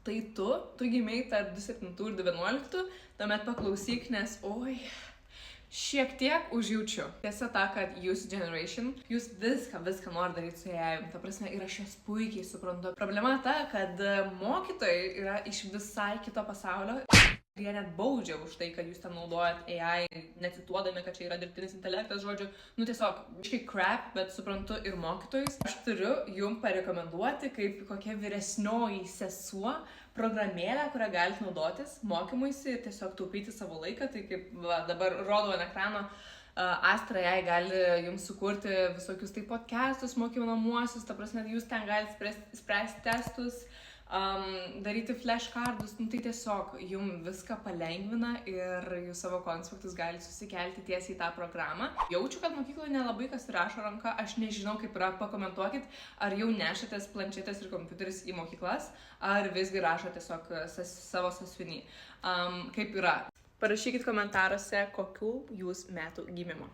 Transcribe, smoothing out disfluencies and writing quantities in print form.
tai tu gimei tarp 27 ir 11, tuomet paklausyk, nes šiek tiek užjaučiu. Tiesa ta, kad jūsų generation, jūs viską nori daryti su AI, ta prasme, ir aš jas puikiai suprantu. Problema ta, kad mokytojai yra iš visai kito pasaulio. Jie net baudžia už tai, kad jūs ten naudojat AI, necituodami, kad čia yra dirbtinis intelektas, žodžiu, tiesiog biškai crap, bet suprantu ir mokytojus. Aš turiu jums parekomenduoti, kaip kokia vyresnioji sesuo, programėlę, kurią galite naudotis mokymuisi ir tiesiog taupyti savo laiką. Tai kaip dabar rodo ant ekrano, Astra AI gali jums sukurti visokius tai podcastus, mokymų namuosius, ta prasme, jūs ten galite spręsti testus, daryti flashcardus, tai tiesiog jums viską palengvina ir jūs savo konspektus galite susikelti tiesiai į tą programą. Jaučiu, kad mokykloje nelabai kas rašo ranka, aš nežinau kaip yra, pakomentuokit, ar jau nešatės planšetės ir kompiuteris į mokyklas, ar visgi rašo tiesiog savo sąsiuvinį. Kaip yra? Parašykit komentaruose, kokių jūs metų gimimo.